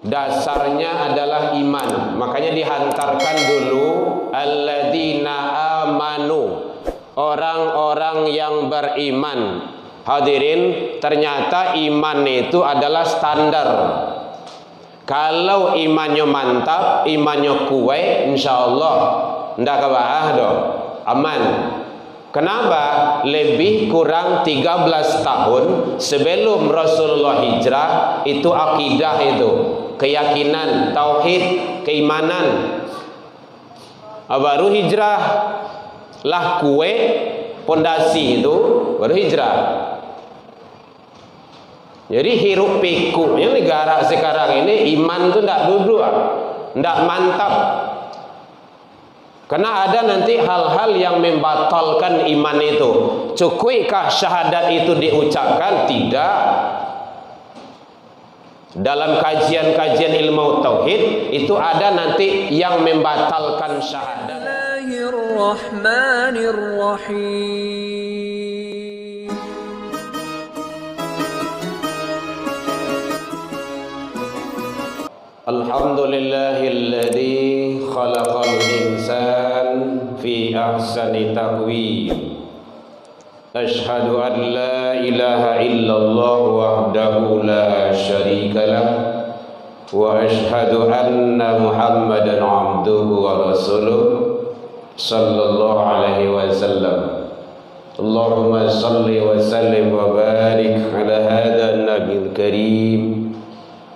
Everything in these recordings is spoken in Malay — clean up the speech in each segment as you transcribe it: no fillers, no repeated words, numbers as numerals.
dasarnya adalah iman. Makanya dihantarkan dulu alladzina amanu, orang-orang yang beriman. Hadirin, ternyata iman itu adalah standar. Kalau imannya mantap, imannya kuat, insyaallah ndak kabah doh, aman. Kenapa? Lebih kurang 13 tahun sebelum Rasulullah hijrah, itu akidah, itu keyakinan, tauhid, keimanan. Baru hijrah lah kue pondasi itu baru hijrah. Jadi hiruk pikuknya negara sekarang ini iman itu ndak duduk, ndak mantap. Karena ada nanti hal-hal yang membatalkan iman itu. Cukuppah syahadat itu diucapkan? Tidak. Dalam kajian-kajian ilmu tauhid itu ada nanti yang membatalkan syahadat. Bismillahirrahmanirrahim. Alhamdulillahilladzi khalaqal insan fi ahsani taqwim. Ashhadu an la ilaha illallah wahdahu la syarika lah wa ashhadu anna Muhammadan abduhu wa rasuluh sallallahu alaihi wasallam. Allahumma salli wa sallim wa barik ala hadha nabiyil karim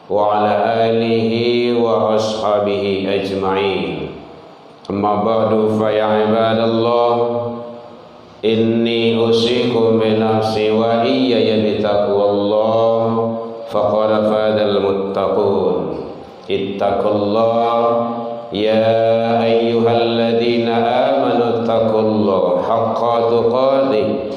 wa ala alihi wa ashabihi ajma'in. Amma ba'du, fa ya ibadallah, inni usikum bi nafsi wa iyaya bi taqwallah faqad fadal muttaqun. Ittaqullah ya ayyuhalladzina amanu ittaqullaha haqqa tuqatih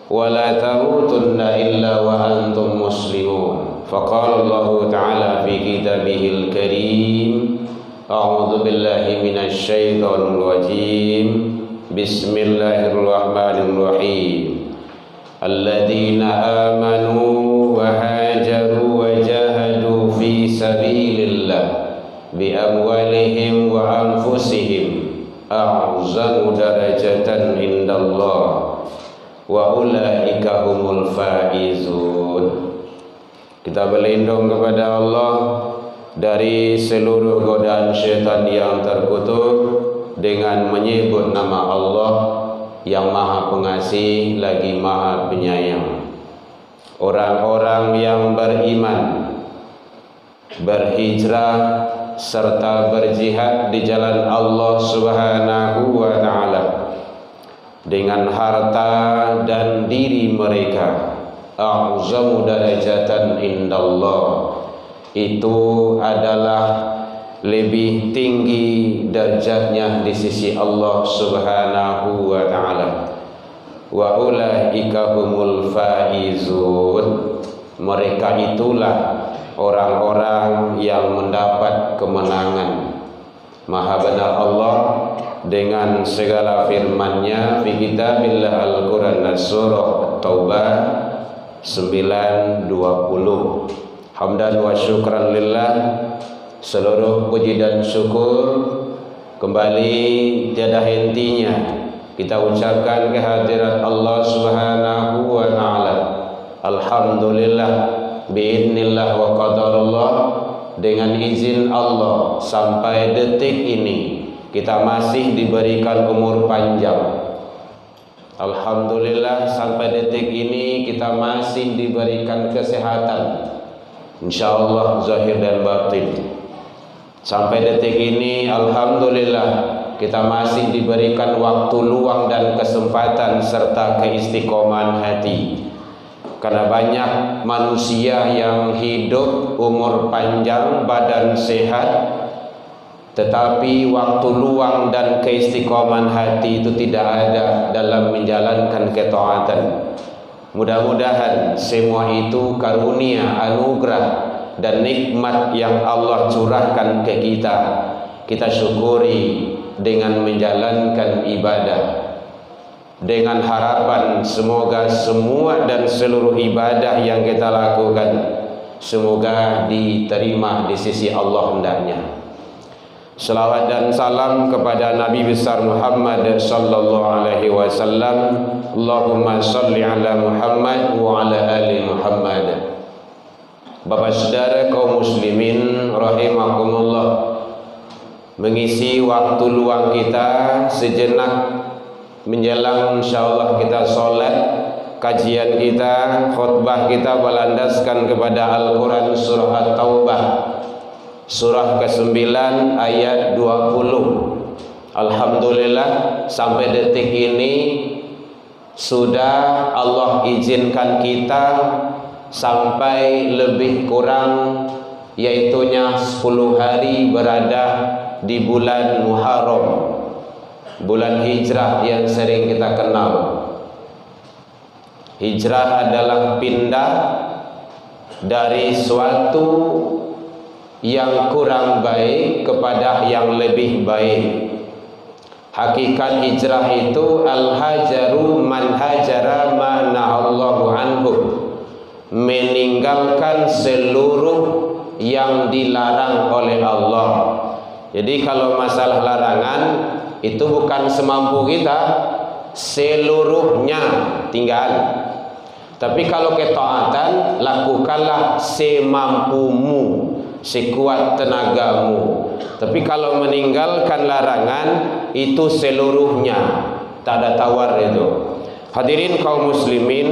wa la tamutunna illa wa antum muslimun. Faqala Allah Ta'ala fi kitabihil karim, a'udzu billahi minasy syaithanir rajim. Bismillahirrahmanirrahim. Alladzina amanu wa hajaru wa jahadu fi sabilillah bi amwalihim wa anfusihim a'zamu darajatan indallah wa ulaika humul faizun. Kita berlindung kepada Allah dari seluruh godaan syaitan yang terkutuk dengan menyebut nama Allah yang Maha Pengasih lagi Maha Penyayang. Orang-orang yang beriman, berhijrah serta berjihad di jalan Allah Subhanahu wa Ta'ala dengan harta dan diri mereka, a'zamu darajatan indallah, itu adalah lebih tinggi derajatnya di sisi Allah Subhanahu wa Ta'ala. Wa ulaika humul faizun, mereka itulah orang-orang yang mendapat kemenangan. Maha benar Allah dengan segala firman-Nya fi kitabillah Al-Qur'an, surah Taubah 9:20. Hamdan wa syukran lillah, seluruh puji dan syukur kembali tiada hentinya kita ucapkan kehadirat Allah Subhanahu wa Ta'ala. Alhamdulillah biidznillah wa qadarullah, dengan izin Allah sampai detik ini kita masih diberikan umur panjang. Alhamdulillah sampai detik ini kita masih diberikan kesehatan, insyaallah zahir dan batin. Sampai detik ini alhamdulillah kita masih diberikan waktu luang dan kesempatan serta keistiqomahan hati. Karena banyak manusia yang hidup umur panjang, badan sehat, tetapi waktu luang dan keistiqomahan hati itu tidak ada dalam menjalankan ketaatan. Mudah-mudahan semua itu karunia, anugerah dan nikmat yang Allah curahkan ke kita, kita syukuri dengan menjalankan ibadah, dengan harapan semoga semua dan seluruh ibadah yang kita lakukan semoga diterima di sisi Allah hendaknya. Salawat dan salam kepada Nabi besar Muhammad sallallahu alaihi wasallam. Allahumma shalli ala Muhammad wa ala ali Muhammad. Bapak saudara kaum muslimin rahimakumullah, mengisi waktu luang kita sejenak menjelang insyaallah kita sholat, kajian kita, khutbah kita berlandaskan kepada Al-Quran surah At-Taubah surah ke-9 ayat 20. Alhamdulillah sampai detik ini sudah Allah izinkan kita sampai lebih kurang yaitunya 10 hari berada di bulan Muharram, bulan hijrah yang sering kita kenal. Hijrah adalah pindah dari suatu yang kurang baik kepada yang lebih baik. Hakikat hijrah itu al-hajaru man hajara ma nahallahu anhu, meninggalkan seluruh yang dilarang oleh Allah. Jadi kalau masalah larangan itu bukan semampu kita, seluruhnya tinggal. Tapi kalau ketaatan lakukanlah semampumu, sekuat tenagamu. Tapi kalau meninggalkan larangan itu seluruhnya, tak ada tawar itu. Hadirin kaum muslimin,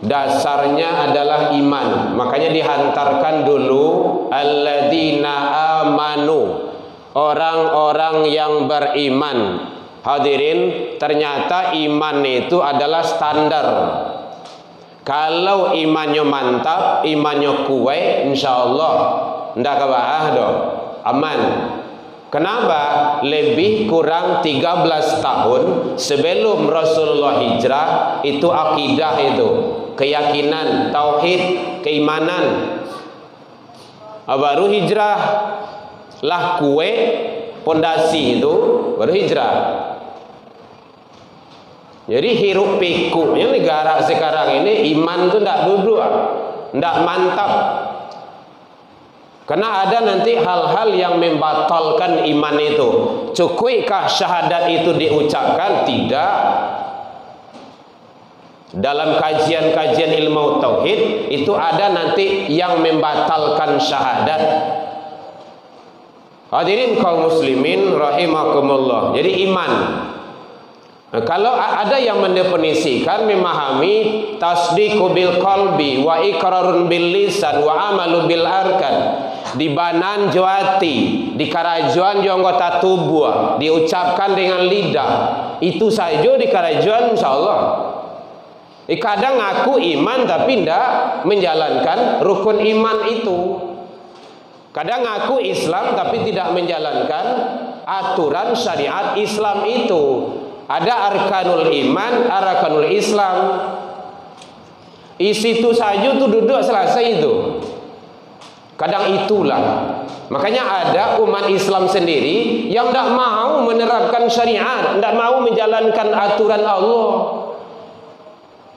dasarnya adalah iman. Makanya dihantarkan dulu alladzina amanu, orang-orang yang beriman. Hadirin, ternyata iman itu adalah standar. Kalau imannya mantap, imannya kuat, insyaallah ndak kabah dong, aman. Kenapa? Lebih kurang 13 tahun sebelum Rasulullah hijrah itu akidah itu, keyakinan, tauhid, keimanan. Baru hijrah lah kue pondasi itu baru hijrah. Jadi hiruk pikuknya negara sekarang ini iman tuh ndak duduk, ndak mantap. Karena ada nanti hal-hal yang membatalkan iman itu. Cukuykah syahadat itu diucapkan? Tidak. Dalam kajian-kajian ilmu tauhid itu ada nanti yang membatalkan syahadat. Hadirin kaum muslimin rahimakumullah. Jadi iman. Nah, kalau ada yang mendefinisikan, memahami tasdiqu bil qalbi wa iqrarun bil lisan wa amalu bil arkan, di banan joati, di karajuan jo anggota tubuh, diucapkan dengan lidah, itu saja di karajuan insyaallah. Kadang ngaku iman tapi tidak menjalankan rukun iman itu. Kadang ngaku Islam tapi tidak menjalankan aturan syariat Islam itu. Ada arkanul iman, arkanul Islam. Isi itu saja tuh duduk selesai itu. Kadang itulah. Makanya ada umat Islam sendiri yang tidak mau menerapkan syariat, tidak mau menjalankan aturan Allah.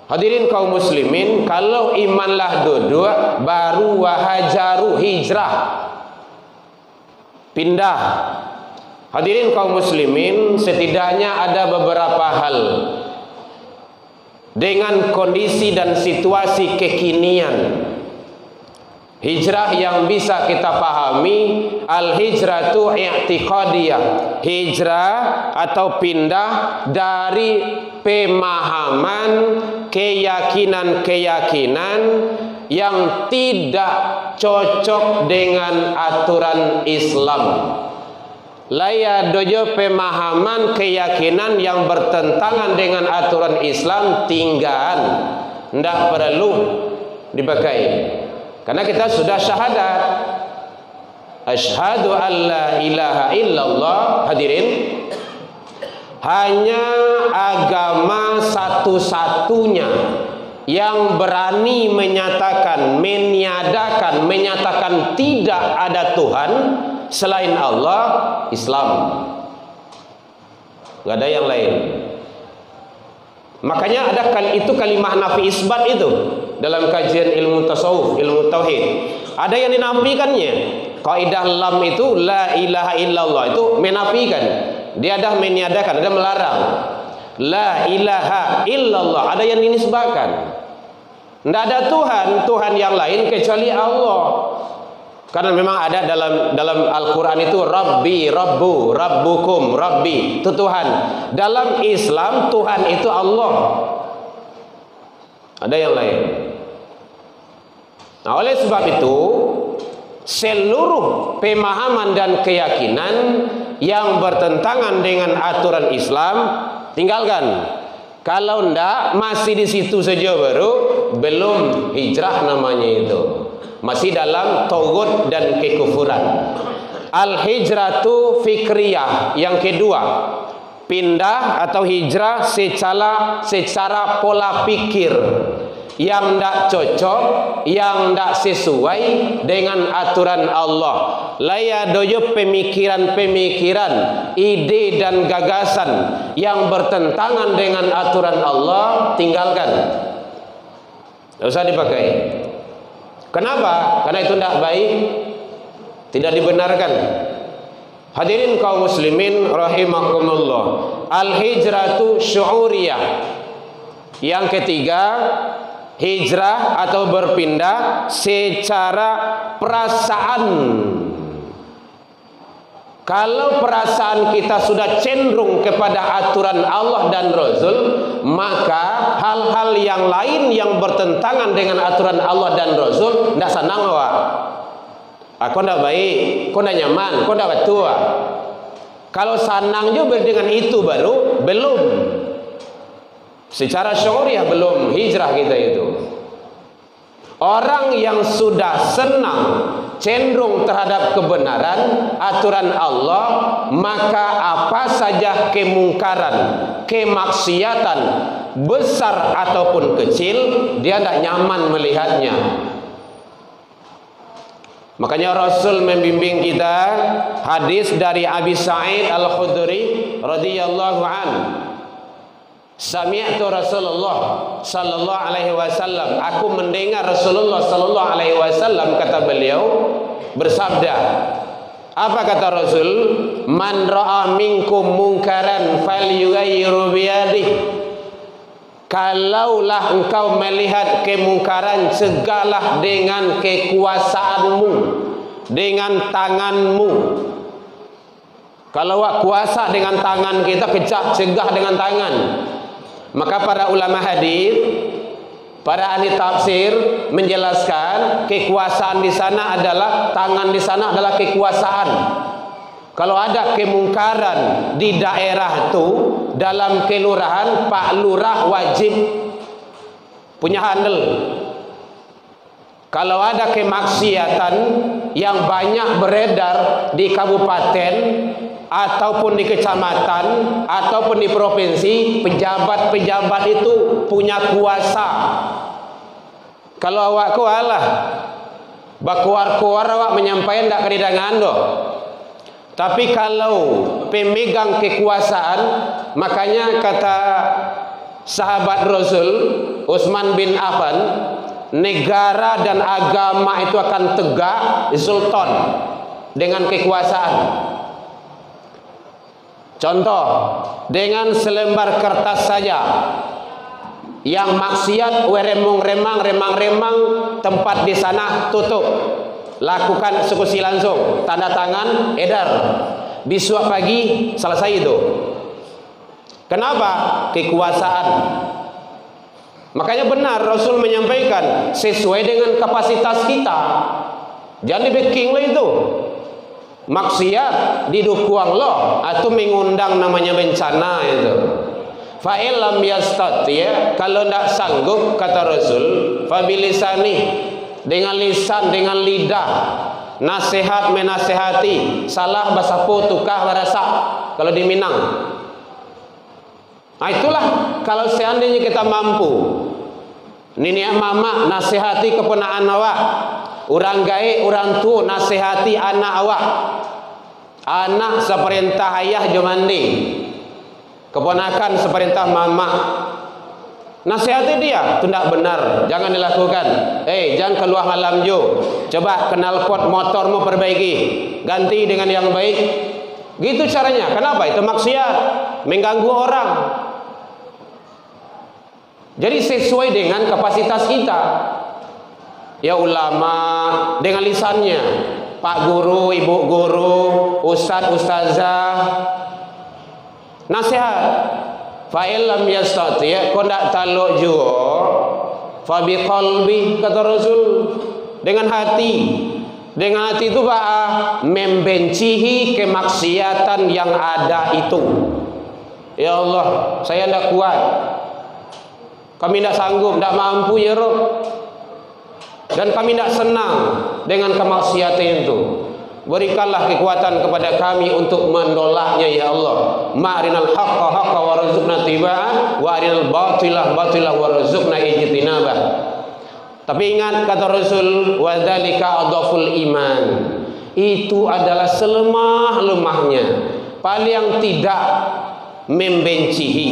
Hadirin kaum muslimin, kalau imanlah duduk, baru wahajaru hijrah, pindah. Hadirin kaum muslimin, setidaknya ada beberapa hal dengan kondisi dan situasi kekinian hijrah yang bisa kita pahami. Al-hijratu i'tiqadiyah, hijrah atau pindah dari pemahaman keyakinan-keyakinan yang tidak cocok dengan aturan Islam. Laya dojo pemahaman keyakinan yang bertentangan dengan aturan Islam, tinggal, tidak perlu dipakai. Karena kita sudah syahadat, asyhadu an la ilaha illallah. Hadirin, hanya agama satu-satunya yang berani menyatakan, meniadakan, menyatakan tidak ada Tuhan selain Allah, Islam. Gak ada yang lain. Makanya ada itu kalimah nafi isbat itu. dalam kajian ilmu tasawuf, ilmu tauhid. Ada yang dinafikannya. Kaidah lam itu la ilaha illallah itu menafikan. Dia ada meniadakan, ada melarang. La ilaha illallah, ada yang dinisbahkan. Tidak ada Tuhan yang lain kecuali Allah. Karena memang ada dalam Al-Quran itu Rabbi, Rabbu, Rabbukum, Rabbi, itu Tuhan. Dalam Islam Tuhan itu Allah. Ada yang lain. Nah, oleh sebab itu seluruh pemahaman dan keyakinan yang bertentangan dengan aturan Islam tinggalkan. Kalau ndak masih di situ saja belum hijrah namanya itu. Masih dalam tauhid dan kekufuran. Al-hijratu fikriyah, yang kedua, pindah atau hijrah secara pola pikir yang tidak cocok, yang tidak sesuai dengan aturan Allah. Laya doyo pemikiran-pemikiran, ide dan gagasan yang bertentangan dengan aturan Allah, tinggalkan. Tidak usah dipakai. Kenapa? Karena itu tidak baik, tidak dibenarkan. Hadirin kaum muslimin rahimakumullah. Al-hijratu syu'uriyah. Yang ketiga, hijrah atau berpindah secara perasaan. Kalau perasaan kita sudah cenderung kepada aturan Allah dan Rasul, maka hal-hal yang lain yang bertentangan dengan aturan Allah dan Rasul tidak senang awak. Aku tidak baik, aku tidak nyaman, aku tidak betul. Kalau senang juga dengan itu baru belum. Secara syu'uriyah belum hijrah kita itu. Orang yang sudah senang, cenderung terhadap kebenaran aturan Allah, maka apa saja kemungkaran, kemaksiatan, besar ataupun kecil, dia tidak nyaman melihatnya. Makanya Rasul membimbing kita, hadis dari Abi Sa'id Al-Khudri radhiyallahu an. Sami'tu Rasulullah sallallahu alaihi wasallam, aku mendengar Rasulullah sallallahu alaihi wasallam, kata beliau, bersabda. Apa kata Rasul? Man ra'a minkum munkaran falyughayyiru biyadihi. Kalaulah engkau melihat kemungkaran, cegahlah dengan kekuasaanmu, dengan tanganmu. Kalau kuasa dengan tangan kita, cegah dengan tangan. Maka para ulama hadis, para ahli tafsir menjelaskan kekuasaan di sana adalah, tangan di sana adalah kekuasaan. Kalau ada kemungkaran di daerah itu, dalam kelurahan, Pak Lurah wajib punya handle. Kalau ada kemaksiatan yang banyak beredar di kabupaten ataupun di kecamatan ataupun di provinsi, pejabat-pejabat itu punya kuasa. Kalau awak kualah bakuar-kuar awak menyampaikan tak kedidangan doh. Tapi kalau pemegang kekuasaan, makanya kata sahabat Rasul Utsman bin Affan, negara dan agama itu akan tegak sultan dengan kekuasaan. Contoh, dengan selembar kertas saja yang maksiat, remang-remang, tempat di sana tutup, lakukan eksekusi langsung, tanda tangan, edar, besok pagi selesai itu. Kenapa? Kekuasaan. Makanya benar Rasul menyampaikan sesuai dengan kapasitas kita. Jangan dibeking lah itu. Maksiat didukuang loh atau mengundang namanya bencana itu. Fa'ilam yastati, kalau tidak sanggup kata Rasul, fabilisani, dengan lisan, dengan lidah, nasihat menasehati, salah basapu tukah barasa kalau di Minang. Nah itulah kalau seandainya kita mampu, nini mama nasihati keponaan awak, orang gae orang tua nasihati anak awak, anak seperintah ayah jomandi, keponakan seperintah mama. Nasihati dia, itu tidak benar, jangan dilakukan. Jangan keluar malam jo. Coba knalpot motormu perbaiki, ganti dengan yang baik. Gitu caranya. Kenapa? Itu maksiat, mengganggu orang. Jadi sesuai dengan kapasitas kita. Ya ulama dengan lisannya, Pak Guru, Ibu Guru, Ustadz, Ustazah, nasihat. Fa'ilam yastati, kau tak taluk juga, fa biqalbi, kata Rasul, dengan hati. Dengan hati itu membencihi kemaksiatan yang ada itu. Ya Allah, saya tidak kuat, kami tidak sanggup, tidak mampu ya Rabb. Dan kami tidak senang dengan kemaksiatan itu. Berikanlah kekuatan kepada kami untuk menolaknya ya Allah. Ma'rinal haqqa haqqa warzuqna tiba'ah, wa arinal batilah batilah warzuqna ijtinabah. Tapi ingat kata Rasul, wa dzalika adhaful iman. Itu adalah selemah-lemahnya, paling tidak membencihi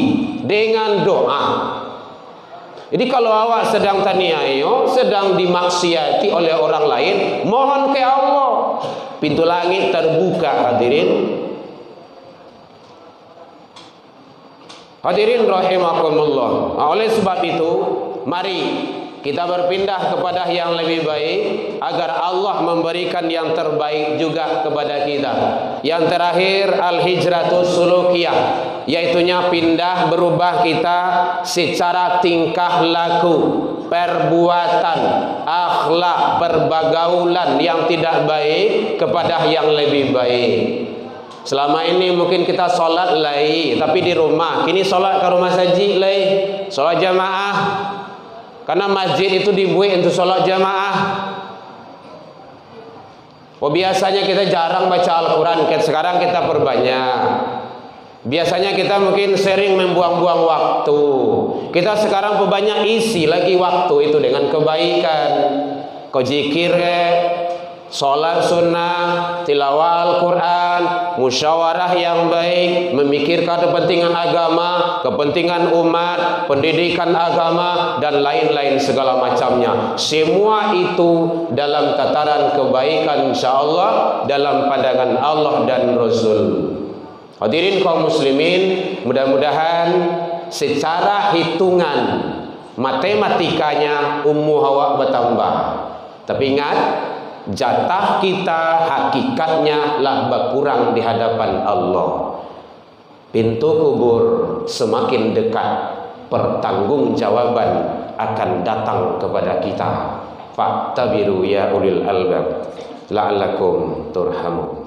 dengan doa. Jadi kalau awak sedang taniayo, sedang dimaksiati oleh orang lain, mohon ke Allah, pintu langit terbuka. Hadirin rahimakumullah. Oleh sebab itu, mari kita berpindah kepada yang lebih baik, agar Allah memberikan yang terbaik juga kepada kita. Yang terakhir, al-hijratus sulukiyah, yaitunya pindah berubah kita secara tingkah laku, perbuatan, akhlak, perbagaulan yang tidak baik kepada yang lebih baik. Selama ini mungkin kita sholat lai, tapi di rumah. Kini sholat ke rumah saji lai, sholat jamaah. Karena masjid itu dibuat untuk sholat jamaah. Biasanya kita jarang baca Al-Quran, sekarang kita perbanyak. Biasanya kita mungkin sering membuang-buang waktu. Kita sekarang perbanyak isi lagi waktu itu dengan kebaikan. Kau zikir, sholat sunnah, tilawah Al-Quran, musyawarah yang baik, memikirkan kepentingan agama, kepentingan umat, pendidikan agama, dan lain-lain segala macamnya. Semua itu dalam tataran kebaikan, insyaallah, dalam pandangan Allah dan Rasul. Hadirin kaum muslimin, mudah-mudahan secara hitungan matematikanya ummu hawa bertambah. Tapi ingat, jatah kita hakikatnya lah berkurang di hadapan Allah. Pintu kubur semakin dekat, pertanggungjawaban akan datang kepada kita. Fa'tabiru ya ulil albab la'allakum turhamun.